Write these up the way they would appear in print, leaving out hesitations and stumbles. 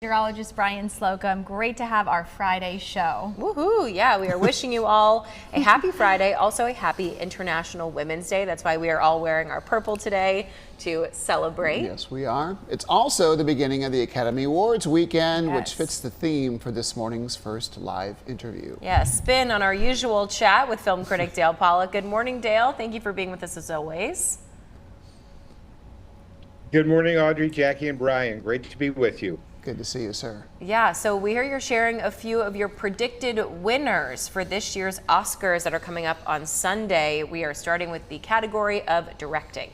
Meteorologist Brian Slocum. Great to have our Friday show. Woohoo! Yeah, we are wishing you all a happy Friday, also a happy International Women's Day. That's why we are all wearing our purple today to celebrate. Yes, we are. It's also the beginning of the Academy Awards weekend, Yes. which fits the theme for this morning's first live interview. Yeah, spin on our usual chat with film critic Dale Pollock. Good morning, Dale. Thank you for being with us as always. Good morning, Audrey, Jackie, and Brian. Great to be with you. Good to see you, sir. Yeah, so we hear you're sharing a few of your predicted winners for this year's Oscars that are coming up on Sunday. We are starting with the category of directing.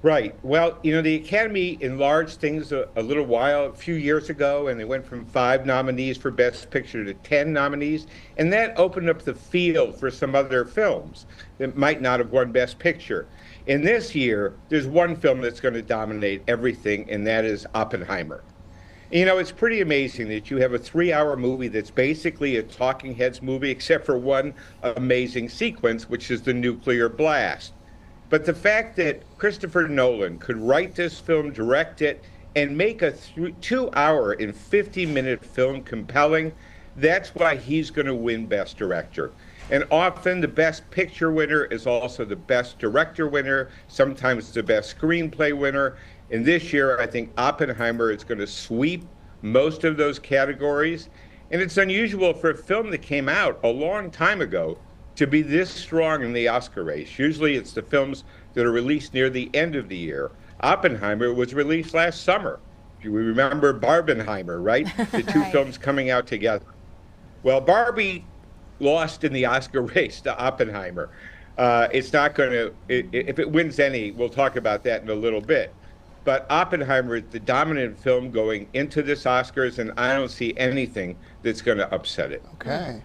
Right. Well, you know, the Academy enlarged things a few years ago, and they went from 5 nominees for Best Picture to 10 nominees, and that opened up the field for some other films that might not have won Best Picture. And this year, there's one film that's going to dominate everything, and that is Oppenheimer. You know, it's pretty amazing that you have a 3-hour movie that's basically a talking heads movie, except for one amazing sequence, which is the nuclear blast. But the fact that Christopher Nolan could write this film, direct it, and make a 2-hour and 50-minute film compelling, that's why he's going to win Best Director. And often the Best Picture winner is also the Best Director winner, sometimes the Best Screenplay winner. And this year, I think Oppenheimer is going to sweep most of those categories. And it's unusual for a film that came out a long time ago to be this strong in the Oscar race. Usually it's the films that are released near the end of the year. Oppenheimer was released last summer. You remember Barbenheimer, right? The two films coming out together. Well, Barbie lost in the Oscar race to Oppenheimer. It's not going to, if it wins any, we'll talk about that in a little bit. But Oppenheimer is the dominant film going into this Oscars, and I don't see anything that's going to upset it. Okay.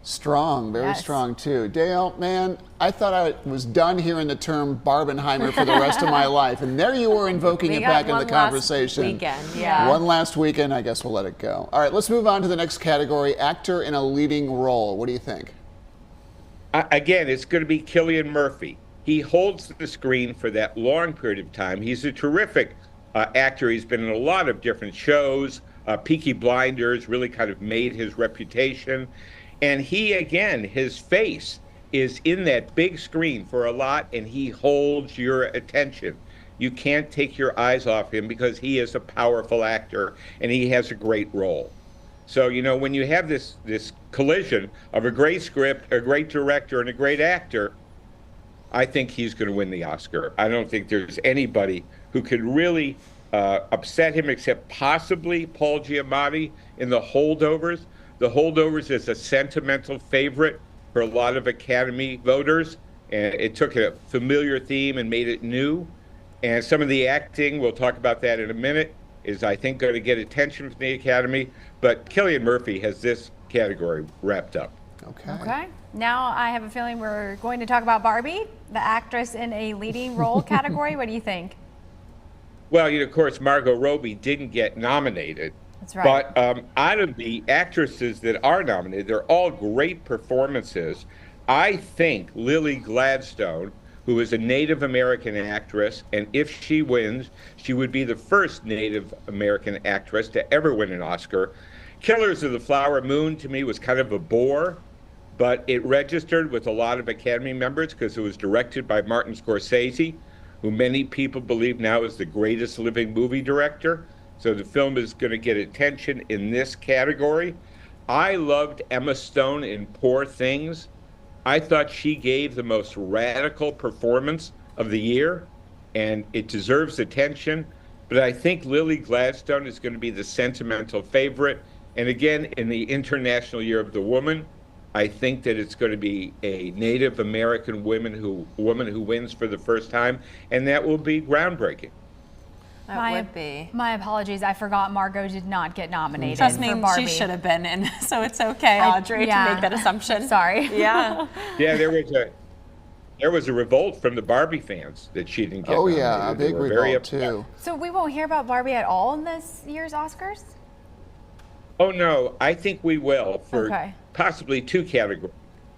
Strong, very Yes. strong too. Dale, man, I thought I was done hearing the term Barbenheimer for the rest of my life, and there you were invoking We it got back in one the last conversation. weekend, yeah. One last weekend, I guess we'll let it go. All right, let's move on to the next category, actor in a leading role. What do you think? Again, it's going to be Cillian Murphy. He holds the screen for that long period of time. He's a terrific actor. He's been in a lot of different shows. Peaky Blinders really kind of made his reputation. And he, again, his face is in that big screen for a lot, and he holds your attention. You can't take your eyes off him because he is a powerful actor, and he has a great role. So, you know, when you have this collision of a great script, a great director, and a great actor, I think he's going to win the Oscar. I don't think there's anybody who could really upset him except possibly Paul Giamatti in The Holdovers. The Holdovers is a sentimental favorite for a lot of Academy voters, and it took a familiar theme and made it new. And some of the acting, we'll talk about that in a minute, is I think going to get attention from the Academy. But Cillian Murphy has this category wrapped up. Okay. Now I have a feeling we're going to talk about Barbie, the actress in a leading role category. What do you think? Well, you know, of course, Margot Robbie didn't get nominated. That's right. But out of the actresses that are nominated, they're all great performances. I think Lily Gladstone, who is a Native American actress, and if she wins, she would be the first Native American actress to ever win an Oscar. Killers of the Flower Moon, to me, was kind of a bore, but it registered with a lot of Academy members because it was directed by Martin Scorsese, who many people believe now is the greatest living movie director. So the film is going to get attention in this category. I loved Emma Stone in Poor Things. I thought she gave the most radical performance of the year, and it deserves attention. But I think Lily Gladstone is going to be the sentimental favorite. And again, in the International Year of the Woman, I think that it's going to be a Native American woman who wins for the first time, and that will be groundbreaking. That would be. My apologies. I forgot Margot did not get nominated. Trust me, for Barbie. she should have been in, so it's okay, Audrey, to make that assumption. Sorry. Yeah. Yeah, there was a revolt from the Barbie fans that she didn't get nominated. Yeah, a They big were very revolt upset. too. So we won't hear about Barbie at all in this year's Oscars? Oh, no, I think we will for possibly 2 categories.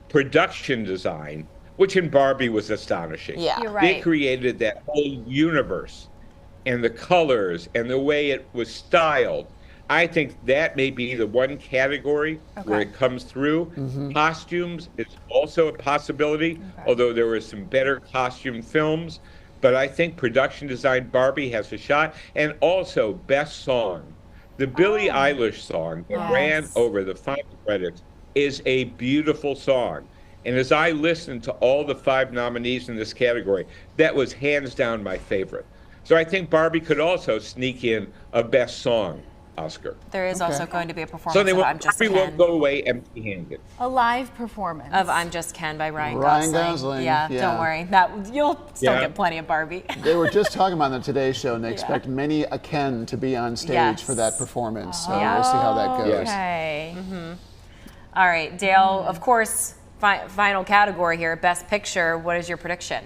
Production design, which in Barbie was astonishing. Yeah. You're They right. created that whole universe. and the colors and the way it was styled. I think that may be the one category where it comes through. Costumes is also a possibility, although there were some better costume films. But I think production design Barbie has a shot. And also best song. The Billie Eilish song that ran over the final credits is a beautiful song. And as I listened to all the 5 nominees in this category, that was hands down my favorite. So I think Barbie could also sneak in a best song Oscar. There is also going to be a performance So they of won't, I'm Just Barbie Ken. won't go away empty-handed. A live performance. Of I'm Just Ken by Ryan Ryan Gosling. Gosling, Yeah, yeah. don't worry. That you'll still Yeah. get plenty of Barbie. They were just talking about it on the Today Show, and they expect many a Ken to be on stage for that performance. So we'll see how that goes. Okay. All right, Dale, of course, final category here, Best Picture. What is your prediction?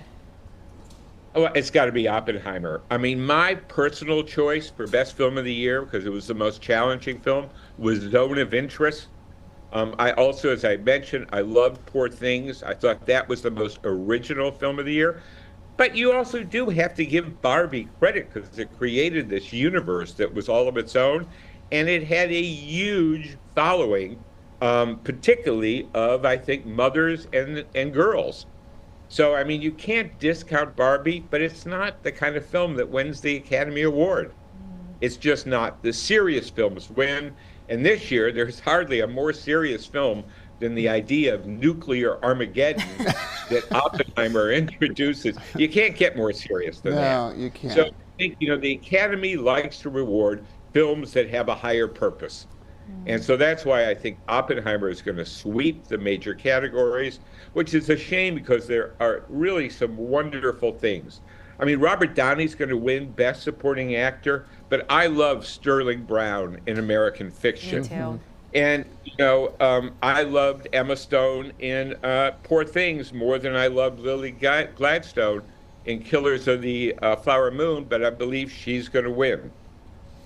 Well, it's got to be Oppenheimer. I mean, my personal choice for Best Film of the Year, because it was the most challenging film, was Zone of Interest. I also, as I mentioned, I loved Poor Things. I thought that was the most original film of the year. But you also do have to give Barbie credit because it created this universe that was all of its own. And it had a huge following, particularly of, I think, mothers and girls. So, I mean, you can't discount Barbie, but it's not the kind of film that wins the Academy Award. It's just not. The serious films win. And this year, there's hardly a more serious film than the idea of nuclear Armageddon that Oppenheimer introduces. You can't get more serious than that. No, you can't. So I think, the Academy likes to reward films that have a higher purpose. And so that's why I think Oppenheimer is going to sweep the major categories, which is a shame because there are really some wonderful things. I mean, Robert Downey's going to win Best Supporting Actor, but I love Sterling Brown in American Fiction. Me too. And, I loved Emma Stone in Poor Things more than I loved Lily Gladstone in Killers of the Flower Moon, but I believe she's going to win.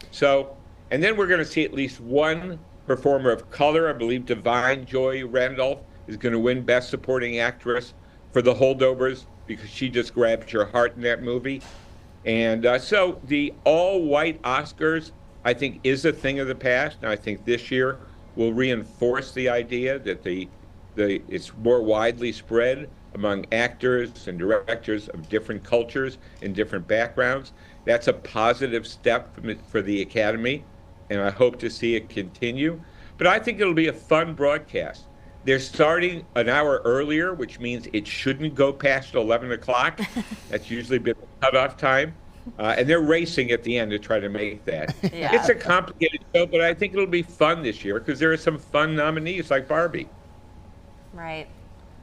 So, and then we're going to see at least one performer of color. I believe Divine Joy Randolph is going to win Best Supporting Actress for The Holdovers because she just grabbed your heart in that movie. And so the all-white Oscars, I think, is a thing of the past. And I think this year will reinforce the idea that it's more widely spread among actors and directors of different cultures and different backgrounds. That's a positive step for the Academy, and I hope to see it continue. But I think it'll be a fun broadcast. They're starting an hour earlier, which means it shouldn't go past 11 o'clock. That's usually been the cutoff time. And they're racing at the end to try to make that. Yeah. It's a complicated show, but I think it'll be fun this year because there are some fun nominees like Barbie. Right.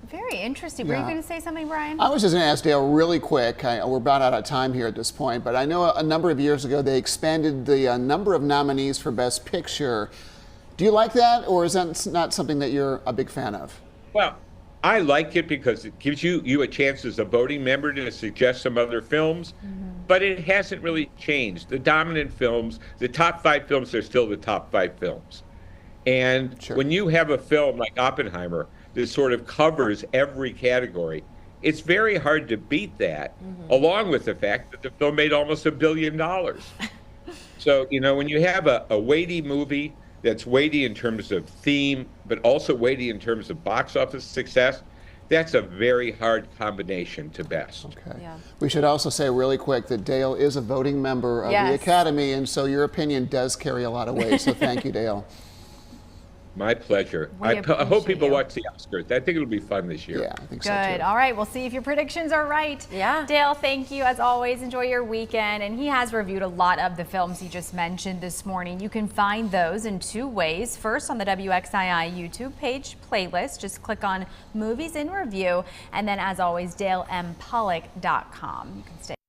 Very interesting. Were you Yeah. going to say something, Brian? I was just going to ask Dale really quick. We're about out of time here at this point, but I know a number of years ago they expanded the number of nominees for Best Picture. Do you like that, or is that not something that you're a big fan of? Well, I like it because it gives you a chance as a voting member to suggest some other films, but it hasn't really changed. The dominant films, the top 5 films, are still the top 5 films. And when you have a film like Oppenheimer that sort of covers every category, it's very hard to beat that, along with the fact that the film made almost $1 billion. So, when you have a weighty movie that's weighty in terms of theme, but also weighty in terms of box office success, that's a very hard combination to best. Okay. Yeah. We should also say really quick that Dale is a voting member of the Academy, and so your opinion does carry a lot of weight. So thank you, Dale. My pleasure. We I hope appreciate people you. watch the Oscars. I think it'll be fun this year. Yeah, I think so Good. too. All right. We'll see if your predictions are right. Yeah. Dale, thank you as always. Enjoy your weekend. And he has reviewed a lot of the films he just mentioned this morning. You can find those in 2 ways. First, on the WXII YouTube page playlist. Just click on Movies in Review. And then, as always, DaleMPollock.com. You can stay